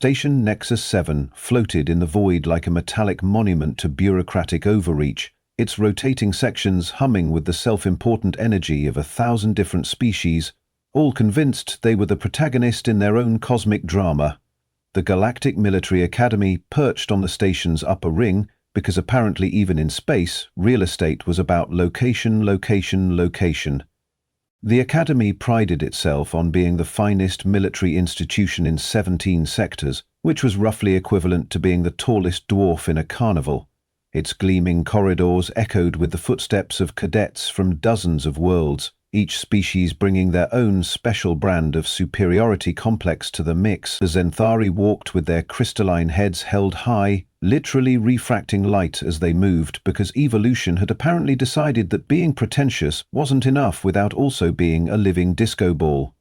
Station Nexus 7 floated in the void like a metallic monument to bureaucratic overreach, its rotating sections humming with the self-important energy of 1,000 different species, all convinced they were the protagonist in their own cosmic drama. The Galactic Military Academy perched on the station's upper ring because apparently even in space, real estate was about location, location, location. The Academy prided itself on being the finest military institution in 17 sectors, which was roughly equivalent to being the tallest dwarf in a carnival. Its gleaming corridors echoed with the footsteps of cadets from dozens of worlds, each species bringing their own special brand of superiority complex to the mix. The Zenthari walked with their crystalline heads held high, literally refracting light as they moved because evolution had apparently decided that being pretentious wasn't enough without also being a living disco ball.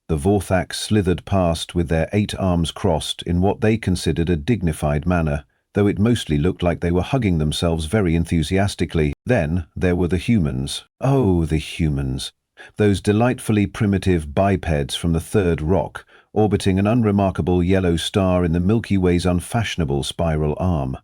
The Vorthax slithered past with their 8 arms crossed in what they considered a dignified manner, though it mostly looked like they were hugging themselves very enthusiastically. Then there were the humans. Oh, the humans. Those delightfully primitive bipeds from the third rock, orbiting an unremarkable yellow star in the Milky Way's unfashionable spiral arm.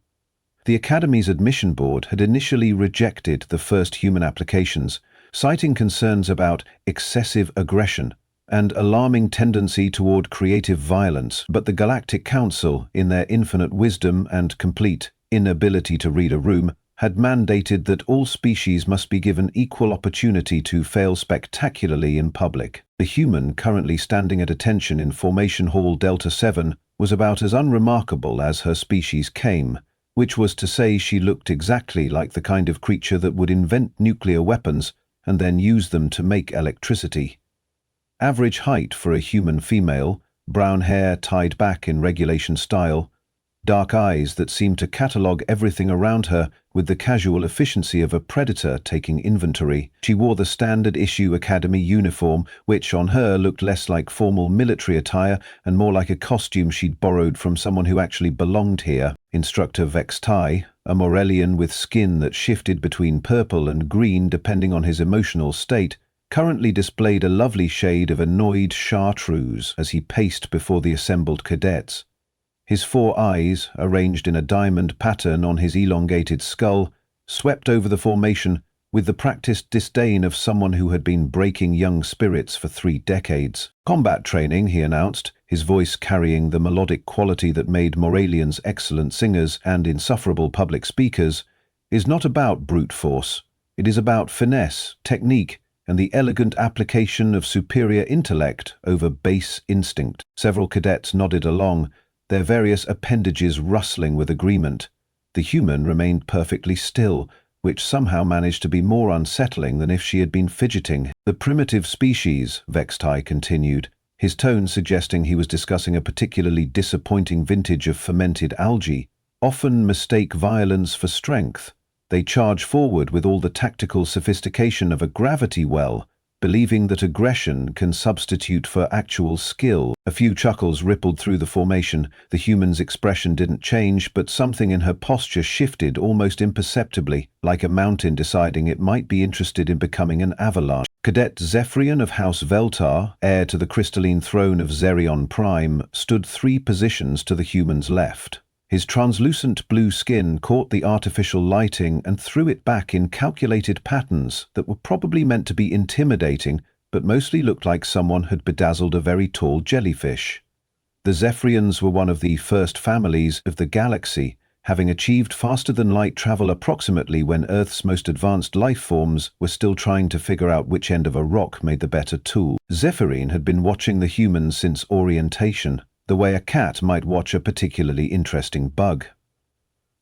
The Academy's admission board had initially rejected the first human applications, citing concerns about excessive aggression and alarming tendency toward creative violence, but the Galactic Council, in their infinite wisdom and complete inability to read a room, had mandated that all species must be given equal opportunity to fail spectacularly in public. The human currently standing at attention in Formation Hall Delta 7 was about as unremarkable as her species came, which was to say she looked exactly like the kind of creature that would invent nuclear weapons and then use them to make electricity. Average height for a human female, brown hair tied back in regulation style, dark eyes that seemed to catalogue everything around her with the casual efficiency of a predator taking inventory. She wore the standard issue Academy uniform, which on her looked less like formal military attire and more like a costume she'd borrowed from someone who actually belonged here. Instructor Vextai, a Morellian with skin that shifted between purple and green depending on his emotional state, currently displayed a lovely shade of annoyed chartreuse as he paced before the assembled cadets. His 4 eyes, arranged in a diamond pattern on his elongated skull, swept over the formation with the practiced disdain of someone who had been breaking young spirits for 3 decades. Combat training, he announced, his voice carrying the melodic quality that made Moralians excellent singers and insufferable public speakers, is not about brute force. It is about finesse, technique, and the elegant application of superior intellect over base instinct. Several cadets nodded along, their various appendages rustling with agreement. The human remained perfectly still, which somehow managed to be more unsettling than if she had been fidgeting. The primitive species, Vextai continued, his tone suggesting he was discussing a particularly disappointing vintage of fermented algae, often mistake violence for strength. They charge forward with all the tactical sophistication of a gravity well, believing that aggression can substitute for actual skill. A few chuckles rippled through the formation. The human's expression didn't change, but something in her posture shifted almost imperceptibly, like a mountain deciding it might be interested in becoming an avalanche. Cadet Zephyrian of House Veltar, heir to the crystalline throne of Zerion Prime, stood 3 positions to the human's left. His translucent blue skin caught the artificial lighting and threw it back in calculated patterns that were probably meant to be intimidating, but mostly looked like someone had bedazzled a very tall jellyfish. The Zephyrians were one of the first families of the galaxy, having achieved faster-than-light travel approximately when Earth's most advanced life forms were still trying to figure out which end of a rock made the better tool. Zephyrine had been watching the humans since orientation, the way a cat might watch a particularly interesting bug.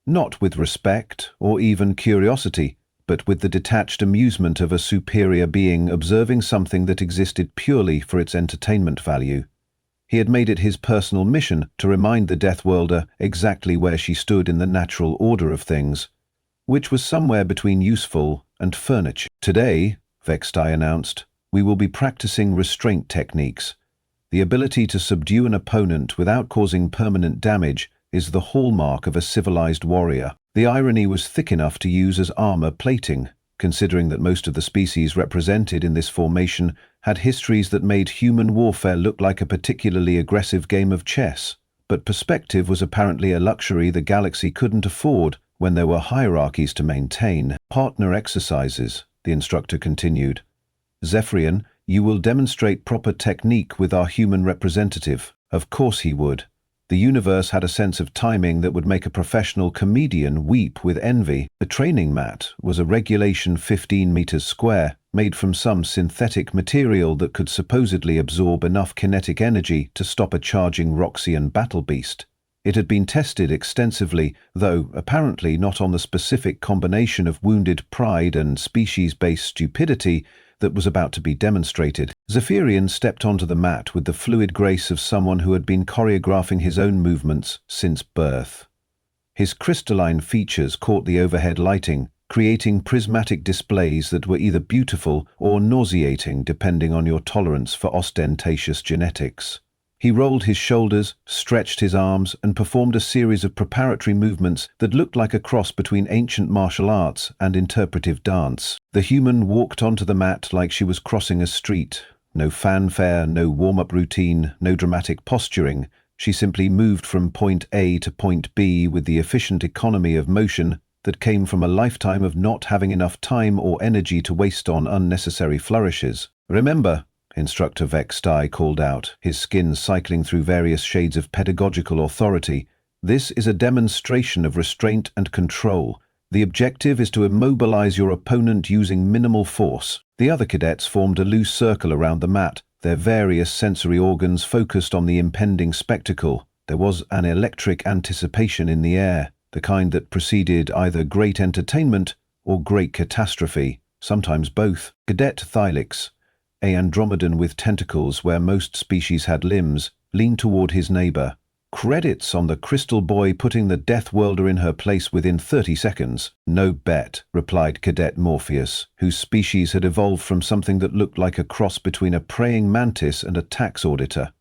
Not with respect or even curiosity, but with the detached amusement of a superior being observing something that existed purely for its entertainment value. He had made it his personal mission to remind the Deathworlder exactly where she stood in the natural order of things, which was somewhere between useful and furniture. Today, Vextai announced, we will be practicing restraint techniques. The ability to subdue an opponent without causing permanent damage is the hallmark of a civilized warrior. The irony was thick enough to use as armor plating, considering that most of the species represented in this formation had histories that made human warfare look like a particularly aggressive game of chess. but perspective was apparently a luxury the galaxy couldn't afford when there were hierarchies to maintain. Partner exercises, the instructor continued. Zephyrian, you will demonstrate proper technique with our human representative. Of course he would. The universe had a sense of timing that would make a professional comedian weep with envy. The training mat was a regulation 15 meters square, made from some synthetic material that could supposedly absorb enough kinetic energy to stop a charging Roxian battle beast. It had been tested extensively, though apparently not on the specific combination of wounded pride and species-based stupidity that was about to be demonstrated. Zephyrian stepped onto the mat with the fluid grace of someone who had been choreographing his own movements since birth. His crystalline features caught the overhead lighting, creating prismatic displays that were either beautiful or nauseating depending on your tolerance for ostentatious genetics. He rolled his shoulders, stretched his arms, and performed a series of preparatory movements that looked like a cross between ancient martial arts and interpretive dance. The human walked onto the mat like she was crossing a street. No fanfare, no warm-up routine, no dramatic posturing. She simply moved from point A to point B with the efficient economy of motion that came from a lifetime of not having enough time or energy to waste on unnecessary flourishes. Remember, Instructor Vextai called out, his skin cycling through various shades of pedagogical authority. This is a demonstration of restraint and control. The objective is to immobilize your opponent using minimal force. The other cadets formed a loose circle around the mat, their various sensory organs focused on the impending spectacle. There was an electric anticipation in the air, the kind that preceded either great entertainment or great catastrophe, sometimes both. Cadet Thylix, a Andromedan with tentacles where most species had limbs, leaned toward his neighbor. Credits on the crystal boy putting the Deathworlder in her place within 30 seconds. No bet, replied Cadet Morpheus, whose species had evolved from something that looked like a cross between a praying mantis and a tax auditor.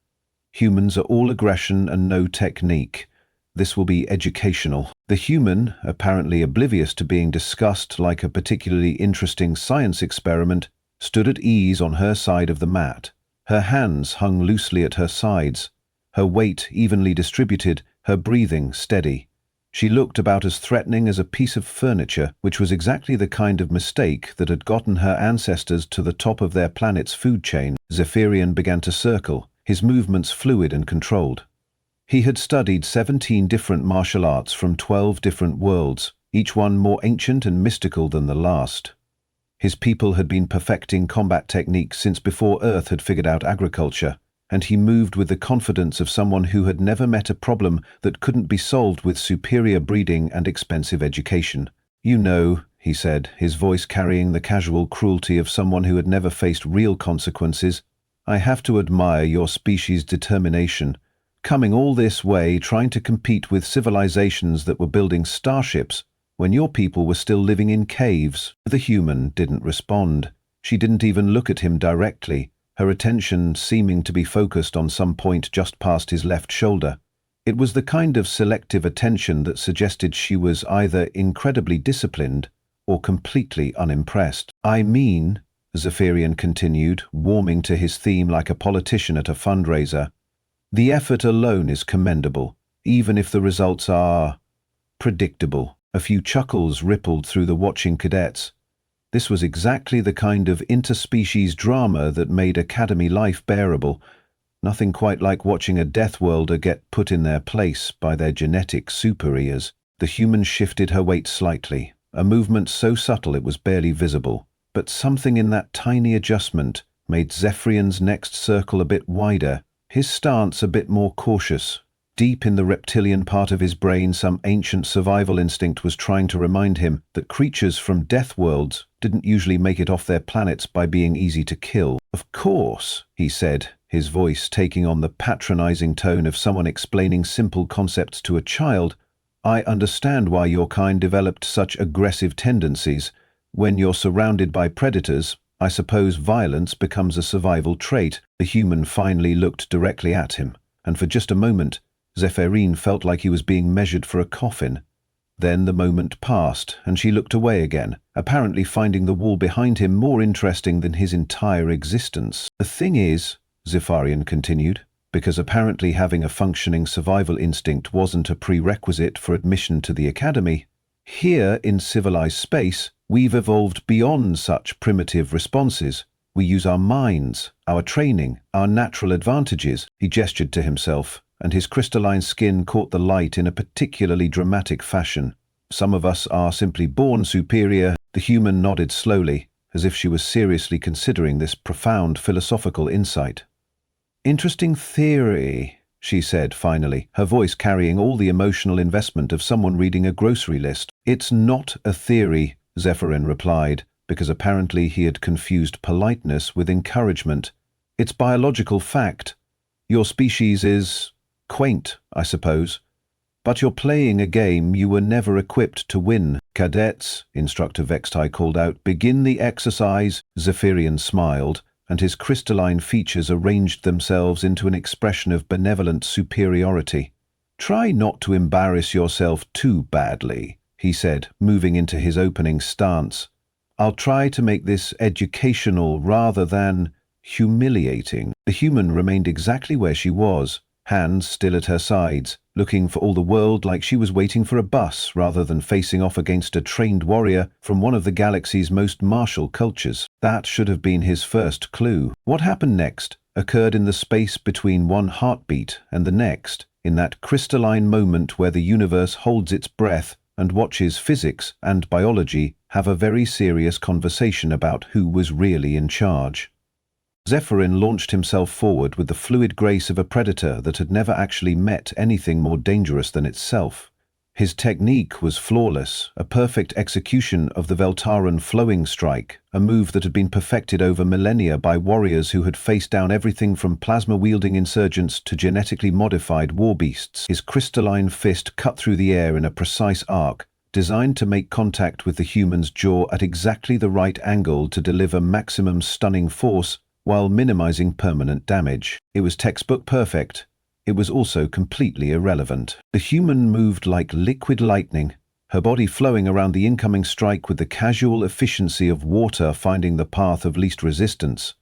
Humans are all aggression and no technique. This will be educational. The human, apparently oblivious to being discussed like a particularly interesting science experiment, stood at ease on her side of the mat. Her hands hung loosely at her sides, her weight evenly distributed, her breathing steady. She looked about as threatening as a piece of furniture, which was exactly the kind of mistake that had gotten her ancestors to the top of their planet's food chain. Zephyrian began to circle, his movements fluid and controlled. He had studied 17 different martial arts from 12 different worlds, each one more ancient and mystical than the last. His people had been perfecting combat techniques since before Earth had figured out agriculture, and he moved with the confidence of someone who had never met a problem that couldn't be solved with superior breeding and expensive education. You know, he said, his voice carrying the casual cruelty of someone who had never faced real consequences, I have to admire your species' determination. Coming all this way, trying to compete with civilizations that were building starships, when your people were still living in caves. The human didn't respond. She didn't even look at him directly, her attention seeming to be focused on some point just past his left shoulder. It was the kind of selective attention that suggested she was either incredibly disciplined or completely unimpressed. I mean, Zephyrian continued, warming to his theme like a politician at a fundraiser, the effort alone is commendable, even if the results are predictable. A few chuckles rippled through the watching cadets. This was exactly the kind of interspecies drama that made Academy life bearable. Nothing quite like watching a Deathworlder get put in their place by their genetic superiors. The human shifted her weight slightly, a movement so subtle it was barely visible. But something in that tiny adjustment made Zephyrian's next circle a bit wider, his stance a bit more cautious. Deep in the reptilian part of his brain, some ancient survival instinct was trying to remind him that creatures from death worlds didn't usually make it off their planets by being easy to kill. Of course, he said, his voice taking on the patronizing tone of someone explaining simple concepts to a child, I understand why your kind developed such aggressive tendencies. When you're surrounded by predators, I suppose violence becomes a survival trait. The human finally looked directly at him, and for just a moment, Zephyrian felt like he was being measured for a coffin. Then the moment passed, and she looked away again, apparently finding the wall behind him more interesting than his entire existence. The thing is, Zephyrian continued, because apparently having a functioning survival instinct wasn't a prerequisite for admission to the academy. Here, in civilized space, we've evolved beyond such primitive responses. We use our minds, our training, our natural advantages. He gestured to himself, and his crystalline skin caught the light in a particularly dramatic fashion. Some of us are simply born superior. The human nodded slowly, as if she was seriously considering this profound philosophical insight. Interesting theory, she said finally, her voice carrying all the emotional investment of someone reading a grocery list. It's not a theory, Zephyrin replied, because apparently he had confused politeness with encouragement. It's biological fact. Your species is quaint, I suppose. But you're playing a game you were never equipped to win. Cadets, Instructor Vextai called out, begin the exercise. Zephyrian smiled, and his crystalline features arranged themselves into an expression of benevolent superiority. Try not to embarrass yourself too badly, he said, moving into his opening stance. I'll try to make this educational rather than humiliating. The human remained exactly where she was, hands still at her sides, looking for all the world like she was waiting for a bus rather than facing off against a trained warrior from one of the galaxy's most martial cultures. That should have been his first clue. What happened next occurred in the space between one heartbeat and the next, in that crystalline moment where the universe holds its breath and watches physics and biology have a very serious conversation about who was really in charge. Zephyrin launched himself forward with the fluid grace of a predator that had never actually met anything more dangerous than itself. His technique was flawless, a perfect execution of the Veltaran flowing strike, a move that had been perfected over millennia by warriors who had faced down everything from plasma-wielding insurgents to genetically modified war beasts. His crystalline fist cut through the air in a precise arc, designed to make contact with the human's jaw at exactly the right angle to deliver maximum stunning force while minimizing permanent damage. It was textbook perfect. It was also completely irrelevant. The human moved like liquid lightning, her body flowing around the incoming strike with the casual efficiency of water finding the path of least resistance.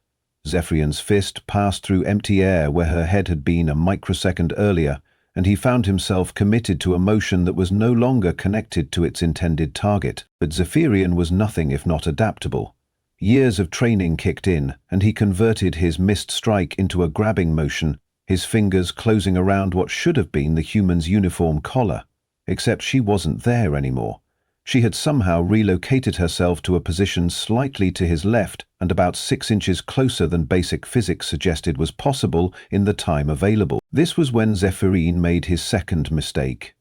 Zephyrian's fist passed through empty air where her head had been a microsecond earlier, and he found himself committed to a motion that was no longer connected to its intended target. But Zephyrian was nothing if not adaptable. Years of training kicked in, and he converted his missed strike into a grabbing motion, his fingers closing around what should have been the human's uniform collar. Except she wasn't there anymore. She had somehow relocated herself to a position slightly to his left and about 6 inches closer than basic physics suggested was possible in the time available. This was when Zephyrin made his second mistake.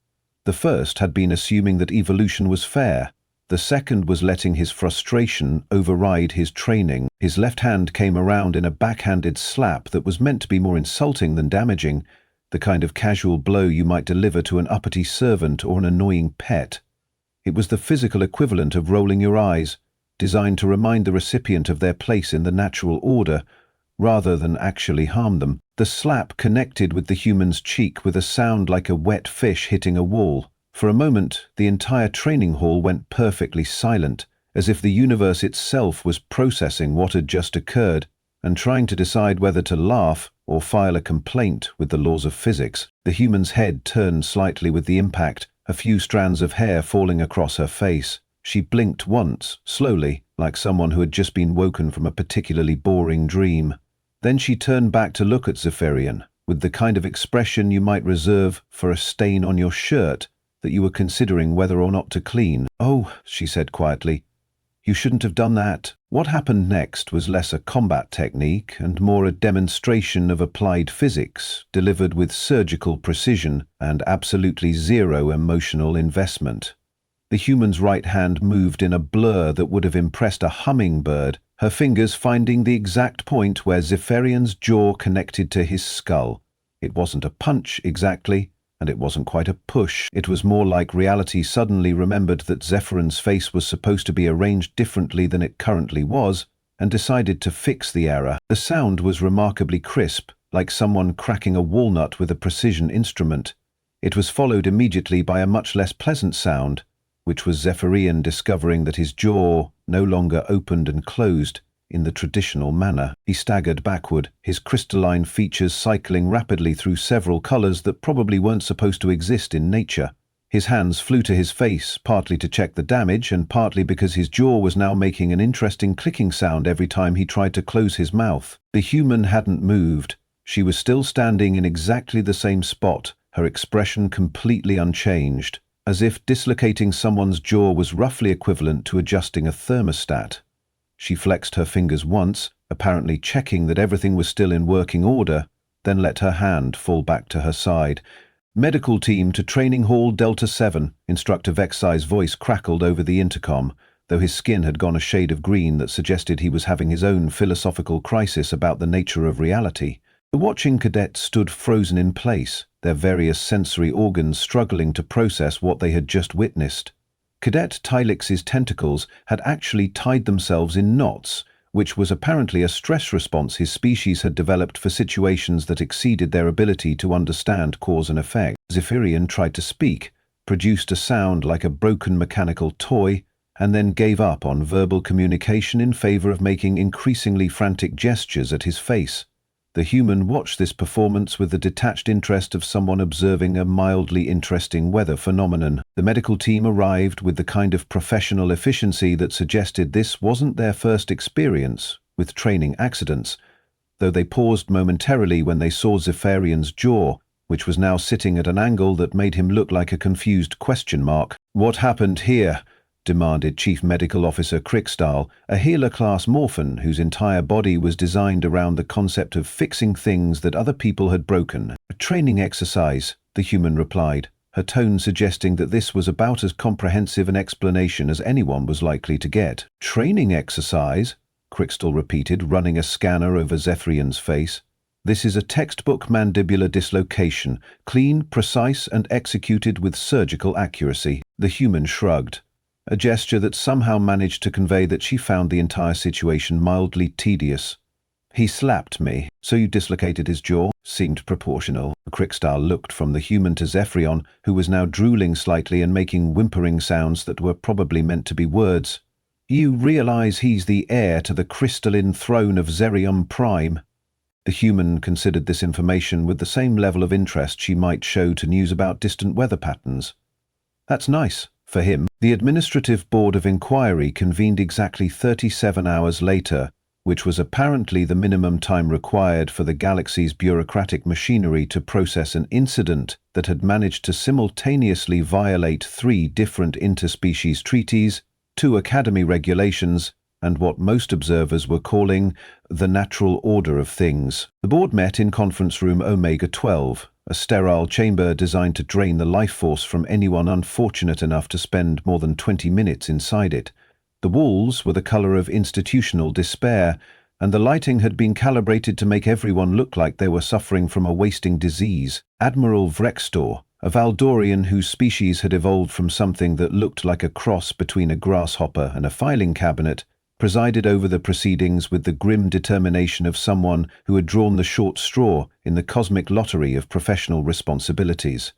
The first had been assuming that evolution was fair. The second was letting his frustration override his training. His left hand came around in a backhanded slap that was meant to be more insulting than damaging, the kind of casual blow you might deliver to an uppity servant or an annoying pet. It was the physical equivalent of rolling your eyes, designed to remind the recipient of their place in the natural order, rather than actually harm them. The slap connected with the human's cheek with a sound like a wet fish hitting a wall. For a moment, the entire training hall went perfectly silent, as if the universe itself was processing what had just occurred and trying to decide whether to laugh or file a complaint with the laws of physics. The human's head turned slightly with the impact, a few strands of hair falling across her face. She blinked once, slowly, like someone who had just been woken from a particularly boring dream. Then she turned back to look at Zephyrian, with the kind of expression you might reserve for a stain on your shirt that you were considering whether or not to clean. "Oh," she said quietly, "you shouldn't have done that." What happened next was less a combat technique and more a demonstration of applied physics, delivered with surgical precision and absolutely zero emotional investment. The human's right hand moved in a blur that would have impressed a hummingbird, her fingers finding the exact point where Zephyrian's jaw connected to his skull. It wasn't a punch exactly, and it wasn't quite a push. It was more like reality suddenly remembered that Zephyrin's face was supposed to be arranged differently than it currently was, and decided to fix the error. The sound was remarkably crisp, like someone cracking a walnut with a precision instrument. It was followed immediately by a much less pleasant sound, which was Zephyrian discovering that his jaw no longer opened and closed. in the traditional manner. He staggered backward, his crystalline features cycling rapidly through several colors that probably weren't supposed to exist in nature. His hands flew to his face, partly to check the damage and partly because his jaw was now making an interesting clicking sound every time he tried to close his mouth. The human hadn't moved. She was still standing in exactly the same spot, her expression completely unchanged, as if dislocating someone's jaw was roughly equivalent to adjusting a thermostat. She flexed her fingers once, apparently checking that everything was still in working order, then let her hand fall back to her side. "Medical team to Training Hall Delta 7, Instructor Vexai's voice crackled over the intercom, though his skin had gone a shade of green that suggested he was having his own philosophical crisis about the nature of reality. The watching cadets stood frozen in place, their various sensory organs struggling to process what they had just witnessed. Cadet Tylix's tentacles had actually tied themselves in knots, which was apparently a stress response his species had developed for situations that exceeded their ability to understand cause and effect. Zephyrian tried to speak, produced a sound like a broken mechanical toy, and then gave up on verbal communication in favor of making increasingly frantic gestures at his face. The human watched this performance with the detached interest of someone observing a mildly interesting weather phenomenon. The medical team arrived with the kind of professional efficiency that suggested this wasn't their first experience with training accidents, though they paused momentarily when they saw Zephyrian's jaw, which was now sitting at an angle that made him look like a confused question mark. "What happened here?" demanded Chief Medical Officer Crickstall, a healer-class morphin whose entire body was designed around the concept of fixing things that other people had broken. "A training exercise," the human replied, her tone suggesting that this was about as comprehensive an explanation as anyone was likely to get. "Training exercise?" Crickstall repeated, running a scanner over Zephyrian's face. "This is a textbook mandibular dislocation, clean, precise, and executed with surgical accuracy." The human shrugged, a gesture that somehow managed to convey that she found the entire situation mildly tedious. "He slapped me, so you dislocated his jaw?" Seemed proportional. Crickstall looked from the human to Zephyrian, who was now drooling slightly and making whimpering sounds that were probably meant to be words. "You realize he's the heir to the crystalline throne of Zerium Prime?" The human considered this information with the same level of interest she might show to news about distant weather patterns. "That's nice. For him." The Administrative Board of Inquiry convened exactly 37 hours later, which was apparently the minimum time required for the galaxy's bureaucratic machinery to process an incident that had managed to simultaneously violate 3 different interspecies treaties, 2 Academy regulations, and what most observers were calling the natural order of things. The board met in Conference Room Omega-12, a sterile chamber designed to drain the life force from anyone unfortunate enough to spend more than 20 minutes inside it. The walls were the color of institutional despair, and the lighting had been calibrated to make everyone look like they were suffering from a wasting disease. Admiral Vrextor, a Valdorian whose species had evolved from something that looked like a cross between a grasshopper and a filing cabinet, presided over the proceedings with the grim determination of someone who had drawn the short straw in the cosmic lottery of professional responsibilities.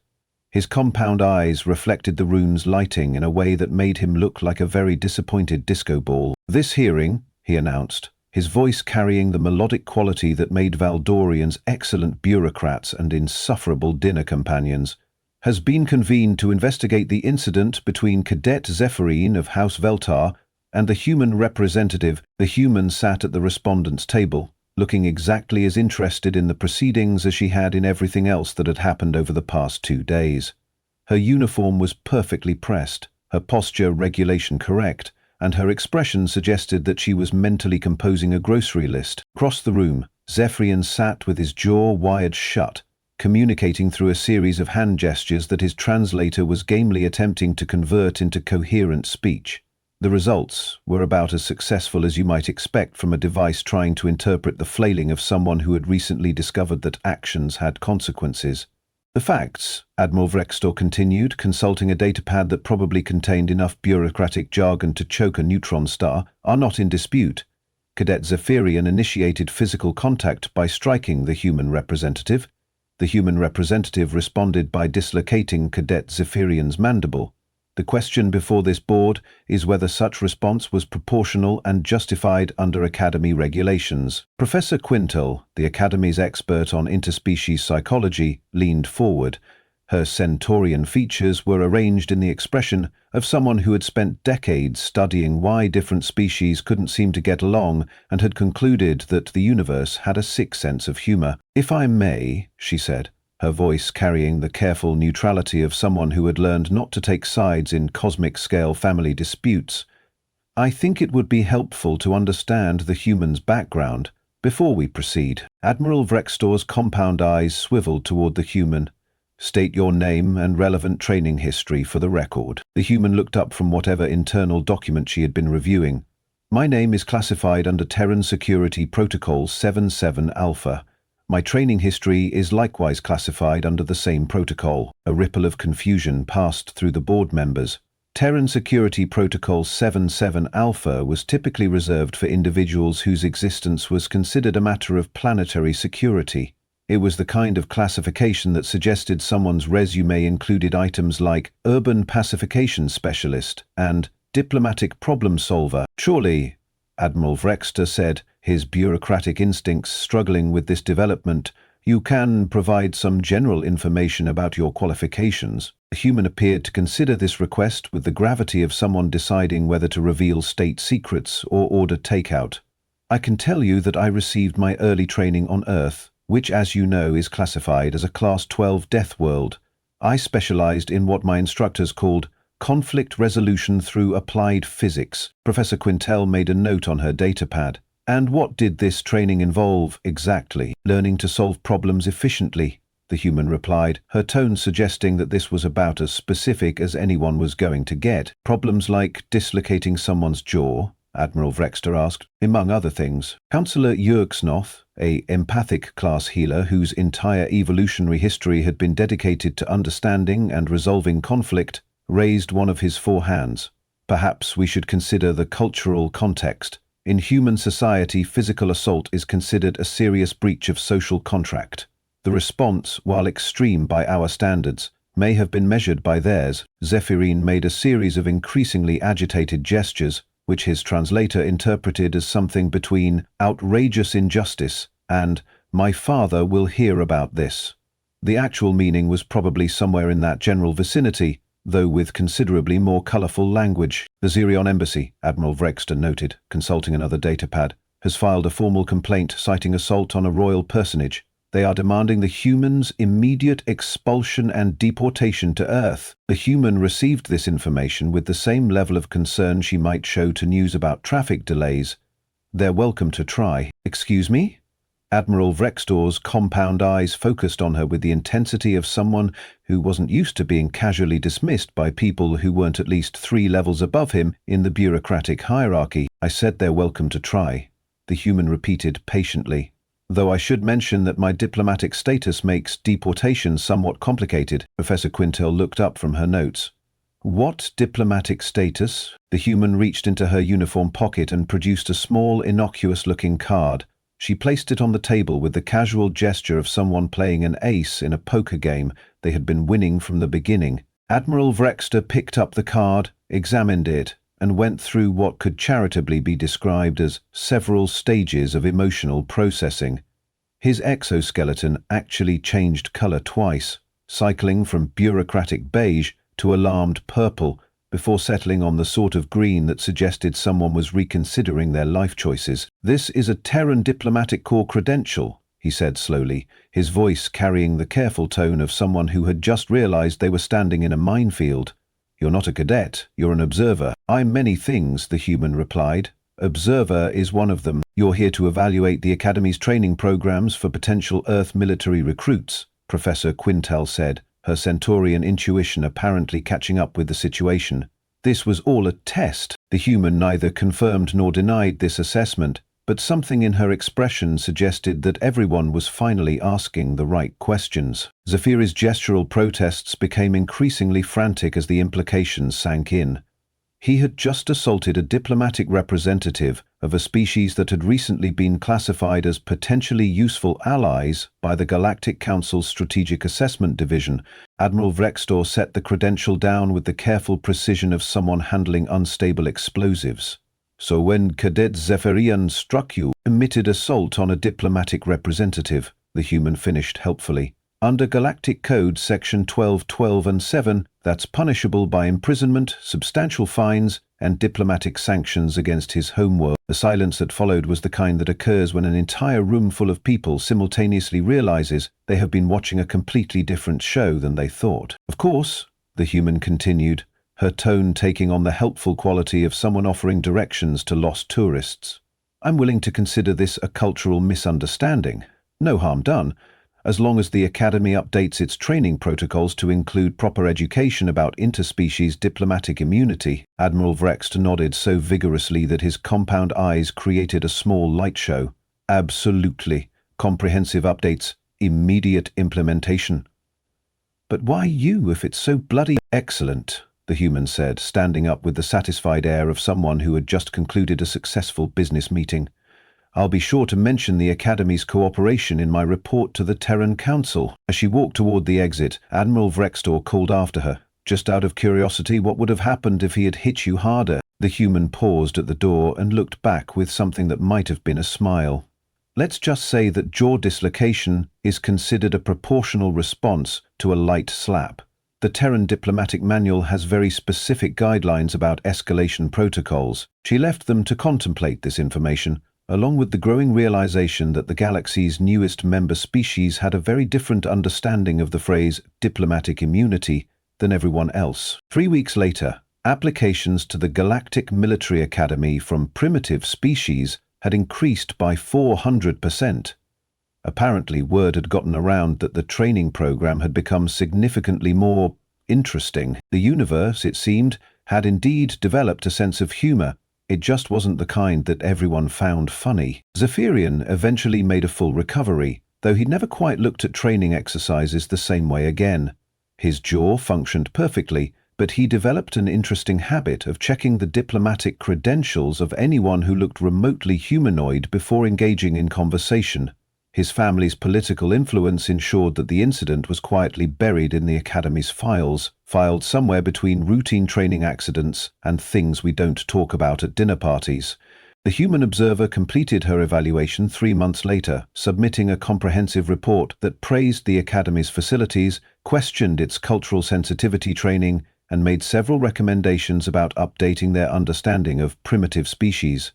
His compound eyes reflected the room's lighting in a way that made him look like a very disappointed disco ball. "This hearing," he announced, his voice carrying the melodic quality that made Valdorians excellent bureaucrats and insufferable dinner companions, "has been convened to investigate the incident between Cadet Zephyrian of House Veltar and the human representative." The human sat at the respondent's table, looking exactly as interested in the proceedings as she had in everything else that had happened over the past 2 days. Her uniform was perfectly pressed, her posture regulation correct, and her expression suggested that she was mentally composing a grocery list. Across the room, Zephyrian sat with his jaw wired shut, communicating through a series of hand gestures that his translator was gamely attempting to convert into coherent speech. The results were about as successful as you might expect from a device trying to interpret the flailing of someone who had recently discovered that actions had consequences. "The facts," Admiral Vrextor continued, consulting a datapad that probably contained enough bureaucratic jargon to choke a neutron star, "are not in dispute. Cadet Zephyrian initiated physical contact by striking the human representative. The human representative responded by dislocating Cadet Zephyrian's mandible. The question before this board is whether such response was proportional and justified under Academy regulations. Professor Quintel, the Academy's expert on interspecies psychology, leaned forward. Her centaurian features were arranged in the expression of someone who had spent decades studying why different species couldn't seem to get along and had concluded that the universe had a sick sense of humor. "If I may," she said, her voice carrying the careful neutrality of someone who had learned not to take sides in cosmic-scale family disputes, "I think it would be helpful to understand the human's background before we proceed." Admiral Vrextor's compound eyes swiveled toward the human. "State your name and relevant training history for the record." The human looked up from whatever internal document she had been reviewing. "My name is classified under Terran Security Protocol 77 Alpha. My training history is likewise classified under the same protocol." A ripple of confusion passed through the board members. Terran Security Protocol 77 Alpha was typically reserved for individuals whose existence was considered a matter of planetary security. It was the kind of classification that suggested someone's resume included items like urban pacification specialist and diplomatic problem solver. "Surely," Admiral Vrextor said, his bureaucratic instincts struggling with this development, "you can provide some general information about your qualifications." The human appeared to consider this request with the gravity of someone deciding whether to reveal state secrets or order takeout. "I can tell you that I received my early training on Earth, which, as you know, is classified as a Class 12 Deathworld. I specialized in what my instructors called conflict resolution through applied physics." Professor Quintel made a note on her datapad. "And what did this training involve, exactly?" "Learning to solve problems efficiently," the human replied, her tone suggesting that this was about as specific as anyone was going to get. "Problems like dislocating someone's jaw?" Admiral Vrextor asked. "Among other things." Counselor Yerksnoth, a empathic class healer whose entire evolutionary history had been dedicated to understanding and resolving conflict, raised one of his 4 hands. "Perhaps we should consider the cultural context. In human society, physical assault is considered a serious breach of social contract. The response, while extreme by our standards, may have been measured by theirs." Zephyrin made a series of increasingly agitated gestures, which his translator interpreted as something between outrageous injustice and "my father will hear about this." The actual meaning was probably somewhere in that general vicinity, though with considerably more colorful language. "The Xerion Embassy," Admiral Vrextor noted, consulting another datapad, "has filed a formal complaint citing assault on a royal personage. They are demanding the human's immediate expulsion and deportation to Earth." The human received this information with the same level of concern she might show to news about traffic delays. "They're welcome to try." "Excuse me?" Admiral Vrextor's compound eyes focused on her with the intensity of someone who wasn't used to being casually dismissed by people who weren't at least 3 levels above him in the bureaucratic hierarchy. "I said they're welcome to try," the human repeated patiently. "Though I should mention that my diplomatic status makes deportation somewhat complicated." Professor Quintel looked up from her notes. "What diplomatic status?" The human reached into her uniform pocket and produced a small, innocuous-looking card. She placed it on the table with the casual gesture of someone playing an ace in a poker game they had been winning from the beginning. Admiral Vrextor picked up the card, examined it, and went through what could charitably be described as several stages of emotional processing. His exoskeleton actually changed color twice, cycling from bureaucratic beige to alarmed purple, before settling on the sort of green that suggested someone was reconsidering their life choices. "This is a Terran Diplomatic Corps credential," he said slowly, his voice carrying the careful tone of someone who had just realized they were standing in a minefield. "You're not a cadet, you're an observer." "I'm many things," the human replied. "Observer is one of them. You're here to evaluate the Academy's training programs for potential Earth military recruits," Professor Quintel said, her Centaurian intuition apparently catching up with the situation. This was all a test. The human neither confirmed nor denied this assessment, but something in her expression suggested that everyone was finally asking the right questions. Zephyri's gestural protests became increasingly frantic as the implications sank in. He had just assaulted a diplomatic representative of a species that had recently been classified as potentially useful allies by the Galactic Council's Strategic Assessment Division. Admiral Vrextor set the credential down with the careful precision of someone handling unstable explosives. So when Cadet Zephyrian struck you, emitted assault on a diplomatic representative, the human finished helpfully. Under Galactic Code Section 1212 and 7, that's punishable by imprisonment, substantial fines, and diplomatic sanctions against his homeworld. The silence that followed was the kind that occurs when an entire room full of people simultaneously realizes they have been watching a completely different show than they thought. Of course, the human continued, her tone taking on the helpful quality of someone offering directions to lost tourists. I'm willing to consider this a cultural misunderstanding. No harm done. As long as the Academy updates its training protocols to include proper education about interspecies diplomatic immunity. Admiral Vrext nodded so vigorously that his compound eyes created a small light show. Absolutely. Comprehensive updates. Immediate implementation. But why you if it's so bloody excellent? The human said, standing up with the satisfied air of someone who had just concluded a successful business meeting. I'll be sure to mention the Academy's cooperation in my report to the Terran Council. As she walked toward the exit, Admiral Vrextor called after her. Just out of curiosity, what would have happened if he had hit you harder? The human paused at the door and looked back with something that might have been a smile. Let's just say that jaw dislocation is considered a proportional response to a light slap. The Terran Diplomatic Manual has very specific guidelines about escalation protocols. She left them to contemplate this information, along with the growing realization that the galaxy's newest member species had a very different understanding of the phrase diplomatic immunity than everyone else. 3 weeks later, applications to the Galactic Military Academy from primitive species had increased by 400%. Apparently, word had gotten around that the training program had become significantly more interesting. The universe, it seemed, had indeed developed a sense of humor. It just wasn't the kind that everyone found funny. Zephyrian eventually made a full recovery, though he'd never quite looked at training exercises the same way again. His jaw functioned perfectly, but he developed an interesting habit of checking the diplomatic credentials of anyone who looked remotely humanoid before engaging in conversation. His family's political influence ensured that the incident was quietly buried in the Academy's files, filed somewhere between routine training accidents and things we don't talk about at dinner parties. The human observer completed her evaluation 3 months later, submitting a comprehensive report that praised the Academy's facilities, questioned its cultural sensitivity training, and made several recommendations about updating their understanding of primitive species.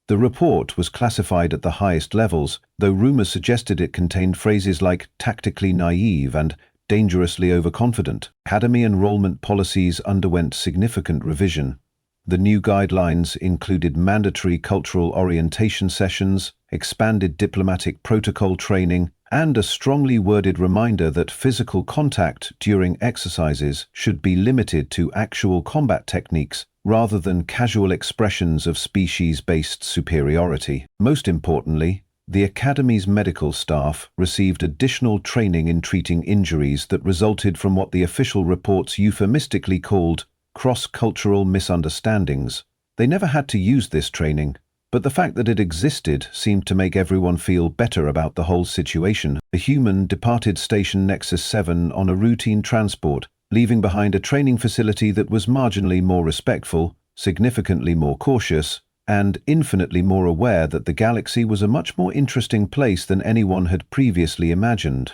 The report was classified at the highest levels, though rumors suggested it contained phrases like tactically naive and dangerously overconfident. Academy enrollment policies underwent significant revision. The new guidelines included mandatory cultural orientation sessions, expanded diplomatic protocol training, and a strongly worded reminder that physical contact during exercises should be limited to actual combat techniques rather than casual expressions of species-based superiority. Most importantly, the Academy's medical staff received additional training in treating injuries that resulted from what the official reports euphemistically called cross-cultural misunderstandings. They never had to use this training, but the fact that it existed seemed to make everyone feel better about the whole situation. The human departed Station Nexus 7 on a routine transport, leaving behind a training facility that was marginally more respectful, significantly more cautious, and infinitely more aware that the galaxy was a much more interesting place than anyone had previously imagined.